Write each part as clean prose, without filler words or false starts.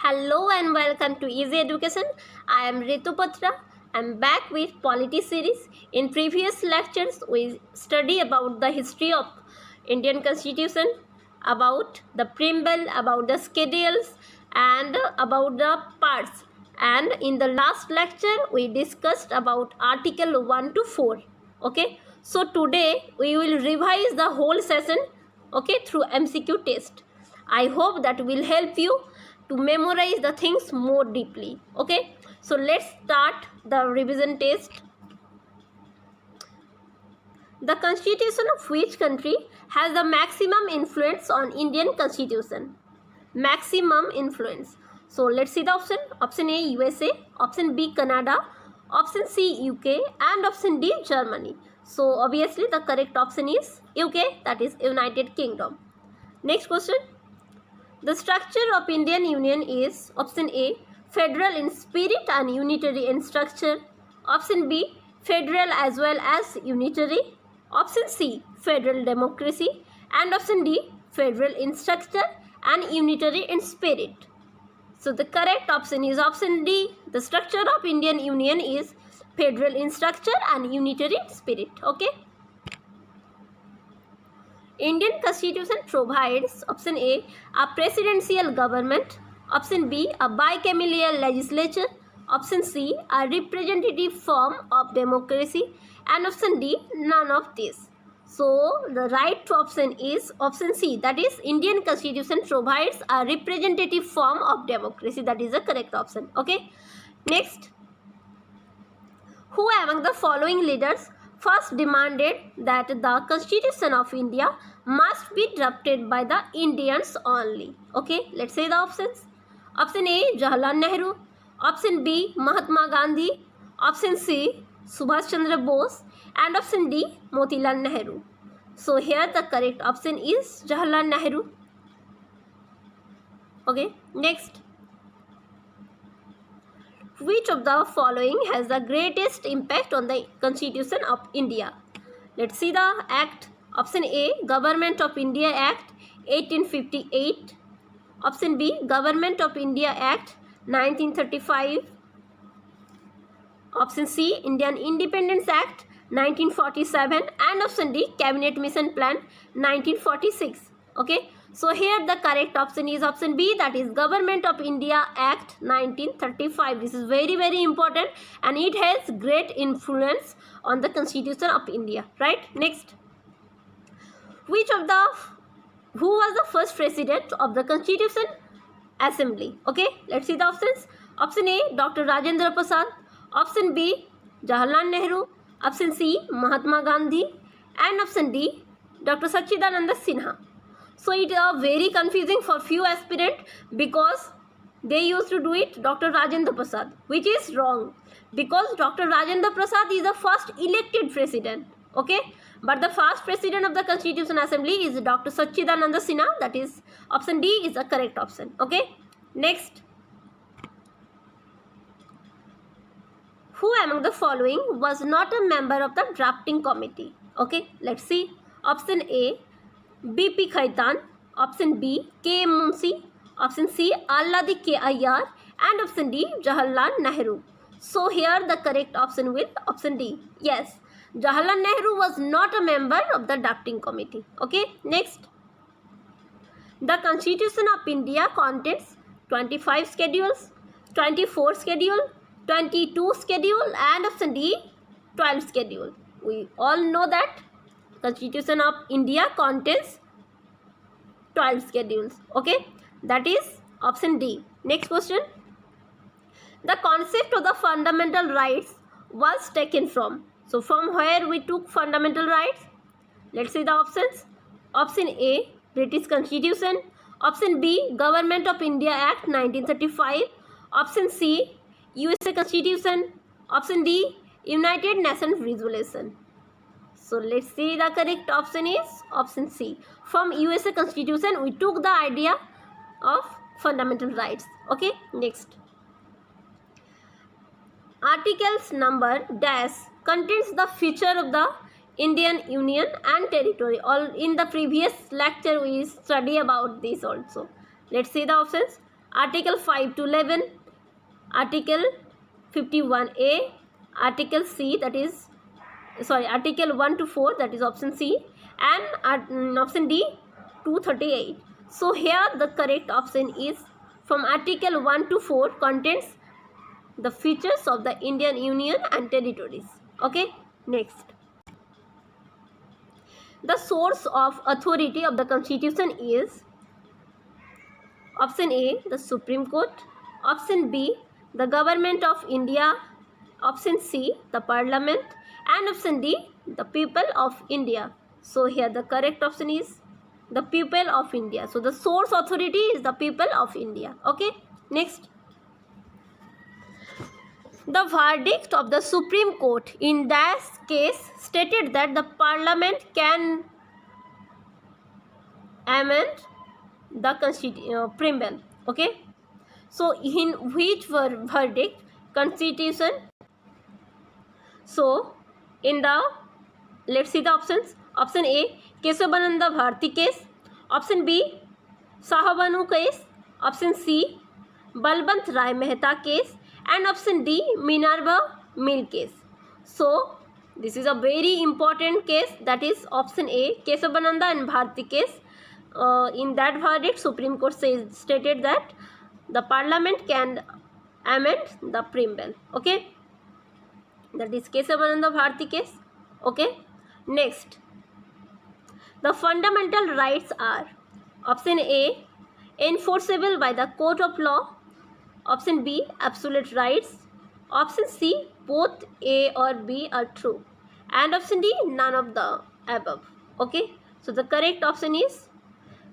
Hello and welcome to Easy Education. I am Ritu Patra. I am back with Polity series. In previous lectures, we study about the history of Indian Constitution, about the preamble, about the schedules, and about the parts. And in the last lecture, we discussed about Article 1 to 4. Okay. So today we will revise the whole session. Okay, through MCQ test. I hope that will help you to memorize the things more deeply. Okay, so let's start the revision test. The constitution of which country has the maximum influence on Indian constitution? Maximum influence. So let's see the option. Option A, USA. Option B, Canada. Option C, UK. And option D, Germany. So obviously the correct option is UK, that is United Kingdom. Next question. The structure of Indian Union is option A, federal in spirit and unitary in structure. Option B, federal as well as unitary. Option C, federal democracy. And option D, federal in structure and unitary in spirit. So the correct option is option D. The structure of Indian Union is federal in structure and unitary in spirit. Okay. Indian Constitution provides option A, a presidential government. Option B, a bicameral legislature. Option C, a representative form of democracy. And option D, none of this. So the right option is option C, that is Indian Constitution provides a representative form of democracy. That is the correct option. Okay. Next, who among the following leaders first demanded that the Constitution of India must be drafted by the Indians only? Okay, let's say the options. Option A, Jawaharlal Nehru. Option B, Mahatma Gandhi. Option C, Subhash Chandra Bose. And option D, Motilal Nehru. So here the correct option is Jawaharlal Nehru. Okay, next. Which of the following has the greatest impact on the Constitution of India? Let's see the act. Option A, Government of India Act 1858. Option B, Government of India Act 1935. Option C, Indian Independence Act 1947. And option D, Cabinet Mission Plan 1946. Okay. So here the correct option is option B, that is Government of India Act 1935. This is very important and it has great influence on the Constitution of India, right? Next, who was the first president of the Constitution Assembly? Okay, let's see the options. Option A, Dr. Rajendra Prasad. Option B, Jawaharlal Nehru. Option C, Mahatma Gandhi. And option D, Dr. Sachidananda Sinha. So it is very confusing for few aspirants because they used to do it Dr. Rajendra Prasad, which is wrong because Dr. Rajendra Prasad is the first elected president. Okay, but the first president of the Constitution Assembly is Dr. Sachidananda Sinha. That is option D is the correct option. Okay, next. Who among the following was not a member of the drafting committee? Okay, let's see. Option A, B.P. Khaitan. Option B, K. Munshi. Option C, Alladi K. Ayyar. And option D, Jawaharlal Nehru. So here the correct option will option D. Yes, Jawaharlal Nehru was not a member of the drafting committee. Okay, next. The Constitution of India contains 25 schedules, 24 schedule, 22 schedule, and option D, 12 schedule. We all know that Constitution of India contains 12 schedules. Okay, that is option D. Next question. The concept of the fundamental rights was taken from. So from where we took fundamental rights? Let's see the options. Option A, British Constitution. Option B, Government of India Act 1935. Option C, USA Constitution. Option D, United Nations Resolution. So let's see the correct option is option C. From USA Constitution we took the idea of fundamental rights. Okay, next. Articles number dash contains the feature of the Indian Union and territory. All in the previous lecture we study about this also. Let's see the options. Article 5 to 11, Article 51A, Article C, that is Article 1 to 4, that is option C, and option D 238. So here the correct option is from Article 1 to 4 contains the features of the Indian Union and territories. Okay, next. The source of authority of the Constitution is option A, the Supreme Court, option B, the Government of India, option C, the Parliament, and option D, the people of India. So here the correct option is the people of India. So the source authority is the people of India. Okay, next. The verdict of the Supreme Court in that case stated that the Parliament can amend the preamble. Okay, so in which verdict Constitution? So in the, let's see the options. Option A, Kesavananda Bharati case. Option B, Sahabanu case. Option C, Balbant Rai Mehta case. And option D, Minerva Mill case. So this is a very important case, that is option A, Kesavananda and Bharati case. In that verdict, Supreme Court stated that the Parliament can amend the preamble. Okay, that is Kesavananda Bharati case. Okay, next. The fundamental rights are option A, enforceable by the court of law. Option B, absolute rights. Option C, both A or B are true. And option D, none of the above. Okay, so the correct option is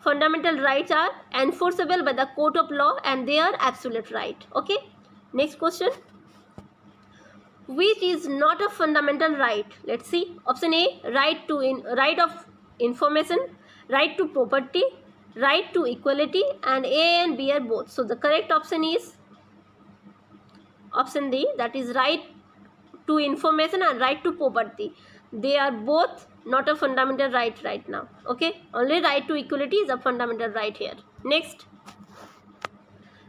fundamental rights are enforceable by the court of law and they are absolute right. Okay, next question. Which is not a fundamental right? Let's see. Option A, right of information, right to property, right to equality, and A and B are both. So the correct option is option D, that is right to information and right to property. They are both not a fundamental right now. Okay, only right to equality is a fundamental right here. Next,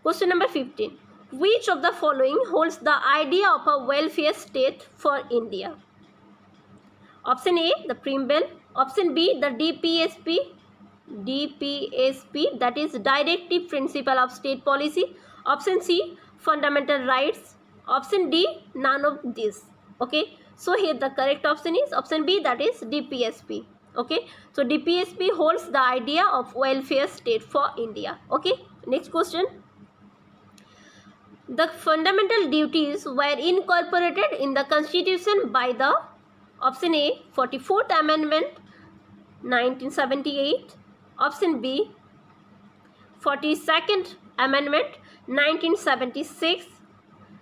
question number 15. Which of the following holds the idea of a welfare state for India? Option A, the preamble. Option B, the DPSP, that is Directive Principle of State Policy. Option C, fundamental rights. Option D, none of these. Okay, so here the correct option is option B, that is DPSP. Okay, so DPSP holds the idea of welfare state for India. Okay, next question. The fundamental duties were incorporated in the Constitution by the option A, 44th Amendment 1978, option B, 42nd Amendment 1976,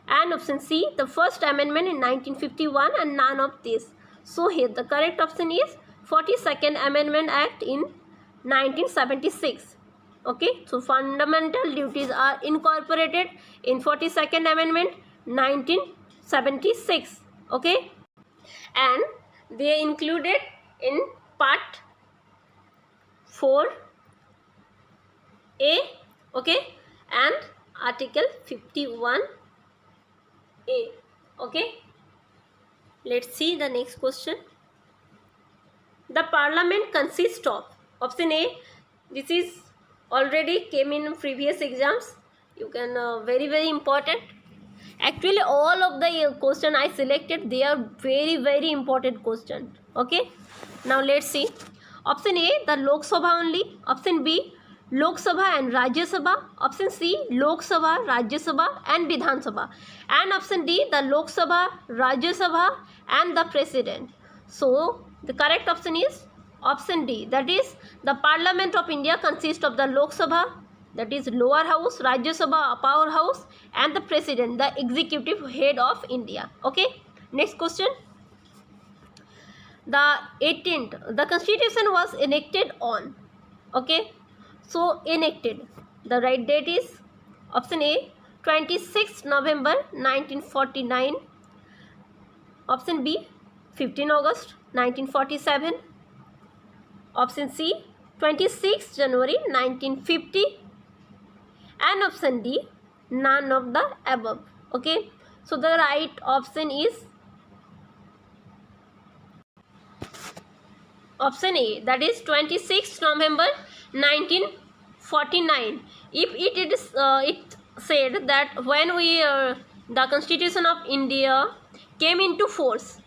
and option C, the First Amendment in 1951, and none of these. So here the correct option is 42nd Amendment Act in 1976. Okay, so fundamental duties are incorporated in 42nd Amendment 1976. Okay, and they included in part 4A. Okay, and article 51A. Okay, let's see the next question. The Parliament consists of option A, this is already came in previous exams. You can very important. Actually all of the question I selected, they are very important question. Okay, now let's see. Option A, the Lok Sabha only. Option B, Lok Sabha and Rajya Sabha. Option C, Lok Sabha, Rajya Sabha and Vidhan Sabha. And option D, the Lok Sabha, Rajya Sabha and the President. So the correct option is option D, that is the Parliament of India consists of the Lok Sabha, that is lower house, Rajya Sabha, upper house, and the President, the executive head of India. Okay, next question. The 18th, the Constitution was enacted on. Okay, so enacted, the right date is option A, 26 November 1949. Option B, 15 August 1947. Option C, 26 January 1950. and option D, none of the above. Okay, so the right option is option A, that is 26th November 1949. If it is it said that when we the Constitution of India came into force,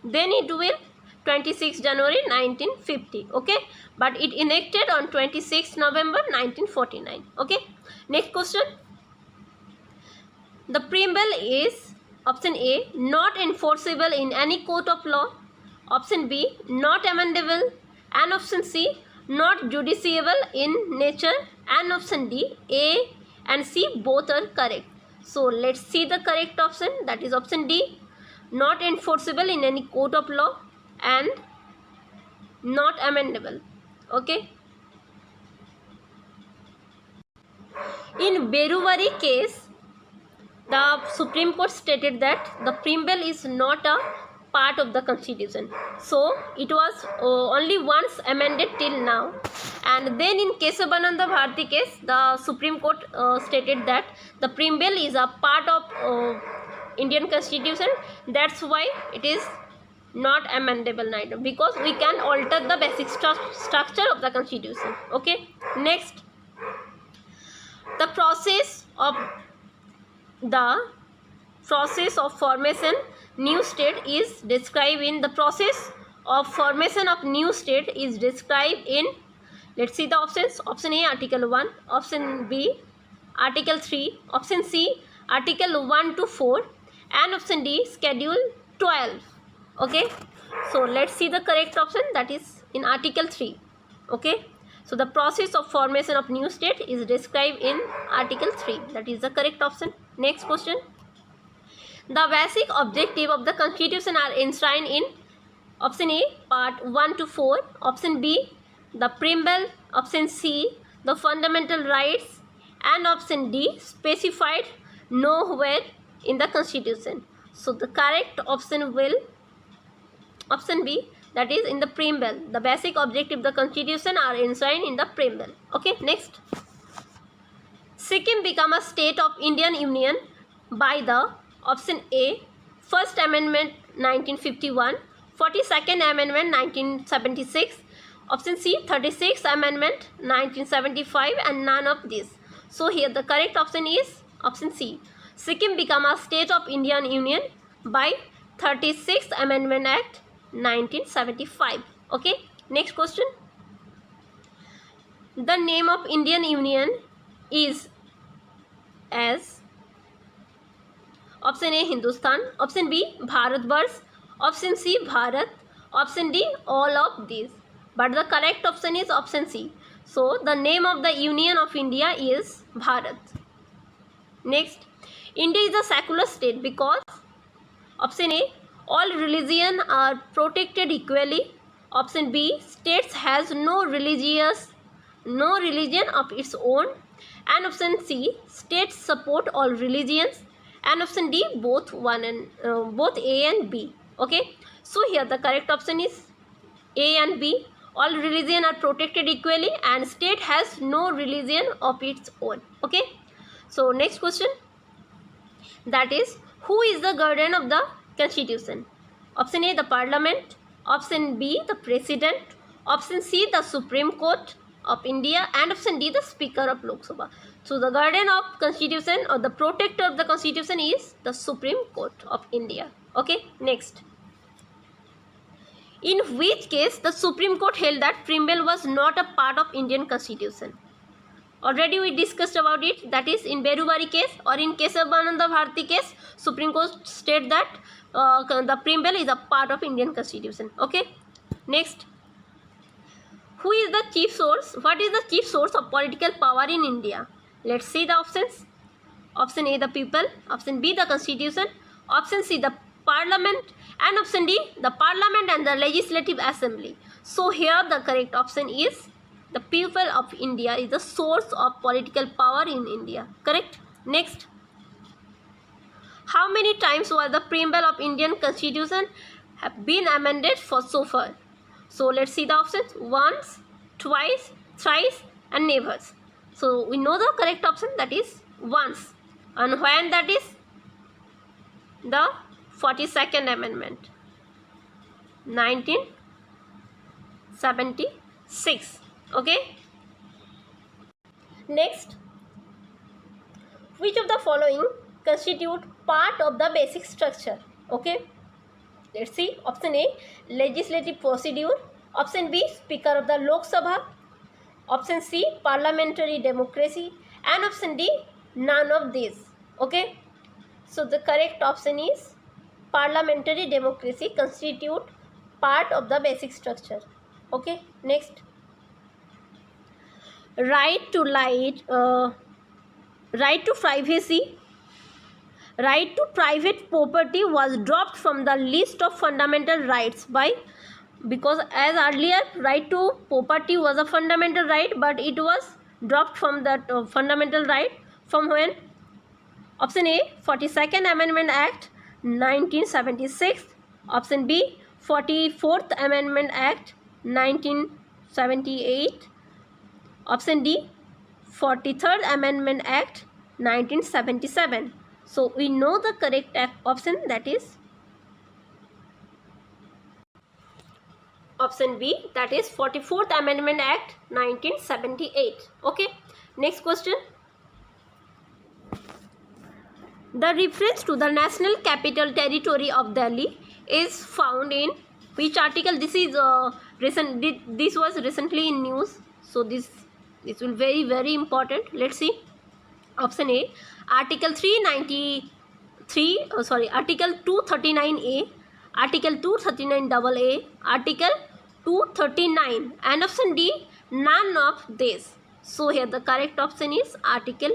then it will 26 January 1950. Okay, but it enacted on 26 November 1949. Okay, next question. The preamble is option A, not enforceable in any court of law, option B, not amendable, and option C, not justiciable in nature, and option D, A and C both are correct. So let's see the correct option, that is option D, not enforceable in any court of law and not amendable. Okay, in Beruveri case, the Supreme Court stated that the preamble is not a part of the Constitution, so it was only once amended till now. And then in Kesavananda Bharati case, the Supreme Court stated that the preamble is a part of Indian Constitution, that's why it is not amendable neither, because we can alter the basic structure of the Constitution. Okay, next, the process of formation new state is described in let's see the options. Option A, Article 1, option B, Article 3, option C, Article 1 to 4, and option D, Schedule 12. Okay, so let's see the correct option, that is in Article 3. Okay, so the process of formation of new state is described in Article 3, that is the correct option. Next question. The basic objective of the Constitution are enshrined in option A, part 1 to 4, option B, the preamble, option C, the fundamental rights, and option D, specified nowhere in the Constitution. So the correct option will option B, that is in the preamble. The basic objective of the Constitution are enshrined in the preamble. Okay, next. Sikkim became a state of Indian Union by the option A, First Amendment 1951, 42nd Amendment 1976, option C, 36th Amendment 1975, and none of these. So here the correct option is option C. Sikkim became a state of Indian Union by 36th Amendment Act 1975. Okay, next question. The name of Indian Union is as option A, Hindustan, option B, Bharatvarsh, option C, Bharat, option D, all of these, but the correct option is option C. So the name of the Union of India is Bharat. Next, India is a secular state because option A, all religions are protected equally, option B, states has no religion of its own, and option C, states support all religions, and option D, both A and B. Okay, so here the correct option is A and B. All religions are protected equally and state has no religion of its own. Okay, so next question, that is, who is the guardian of the Constitution? Option A, the Parliament, option B, the President, option C, the Supreme Court of India, and option D, the Speaker of Lok Sabha. So the guardian of Constitution or the protector of the Constitution is the Supreme Court of India. Okay, next. In which case the Supreme Court held that preamble was not a part of Indian Constitution? Already we discussed about it, that is in Beruveri case, or in Kesavananda Bharati case, Supreme Court state that the preamble is a part of Indian Constitution. Okay, next. Who is the chief source? What is the chief source of political power in India? Let's see the options. Option A, the people, option B, the Constitution, option C, the Parliament, and option D, the Parliament and the Legislative Assembly. So here the correct option is the people of India is the source of political power in India. Correct? Next. How many times was the preamble of Indian Constitution have been amended for so far? So let's see the options. Once, twice, thrice and never. So we know the correct option, that is once. And when that is? The 42nd Amendment, 1976. Okay. Next, which of the following constitute part of the basic structure? Okay. Let's see. Option A, legislative procedure. Option B, Speaker of the Lok Sabha. Option C, parliamentary democracy. And option D, none of these. Okay. So the correct option is parliamentary democracy constitute part of the basic structure. Okay. Next, right to light, right to privacy, right to private property was dropped from the list of fundamental rights by, because as earlier right to property was a fundamental right, but it was dropped from that fundamental right from when? Option A, 42nd Amendment Act 1976. Option B, 44th Amendment Act 1978. Option D, 43rd Amendment Act 1977. So we know the correct option, that is option B, that is 44th Amendment Act 1978. Okay. Next question. The reference to the National Capital Territory of Delhi is found in which article? This is recent. This was recently in news, so this will very important. Let's see. Option A, Article 393. Article 239A, Article 239AA, Article 239, and option D, none of this. So here the correct option is Article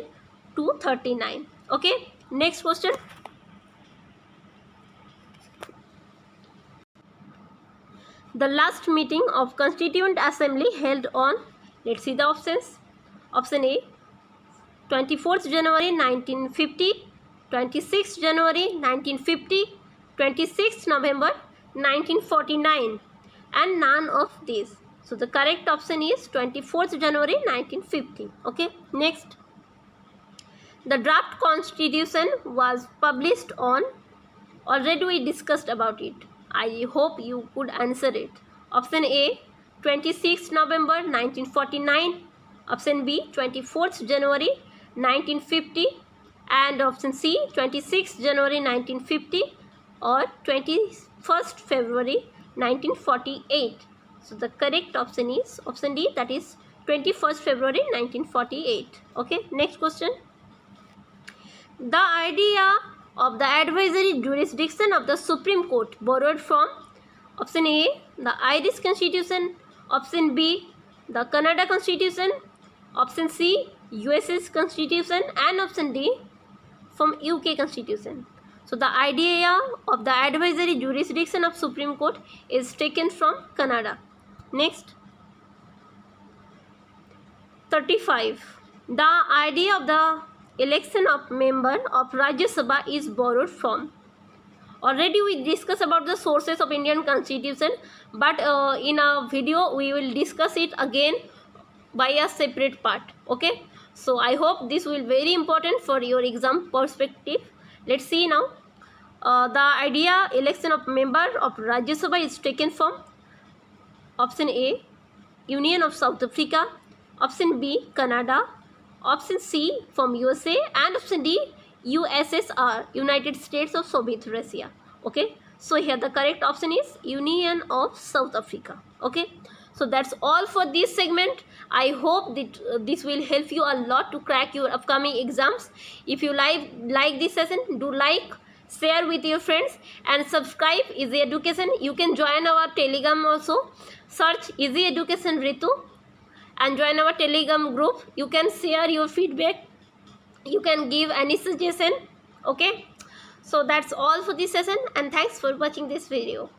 239. Okay. Next question. The last meeting of Constituent Assembly held on, let's see the options. Option A, 24th January 1950, 26th January 1950, 26th November 1949, and none of these. So the correct option is 24th January 1950. Okay. Next, the draft constitution was published on, already we discussed about it. I hope you could answer it. Option A, 26th November 1949. Option B, 24th January 1950. And option C, 26th January 1950 or 21st February 1948. So the correct option is option D, that is 21st February 1948. Okay. Next question. The idea of the advisory jurisdiction of the Supreme Court borrowed from option A, the Irish Constitution. Option B, the Canada Constitution. Option C, US's Constitution. And option D, from UK Constitution. So the idea of the advisory jurisdiction of Supreme Court is taken from Canada. Next, 35. The idea of the election of member of Rajya Sabha is borrowed from. Already we discussed about the sources of Indian Constitution, but in a video we will discuss it again by a separate part. Okay. So I hope this will very important for your exam perspective. Let's see now. The idea election of member of Rajya Sabha is taken from option A, Union of South Africa. Option B, Canada. Option C, from USA. And option D, USSR, United States of Soviet Russia. Okay. So here the correct option is Union of South Africa. Okay. So that's all for this segment. I hope that this will help you a lot to crack your upcoming exams. If you like this session, do like, share with your friends, and subscribe Easy Education. You can join our Telegram also. Search Easy Education Ritu and join our Telegram group. You can share your feedback. You can give any suggestion. Okay. So that's all for this session, and thanks for watching this video.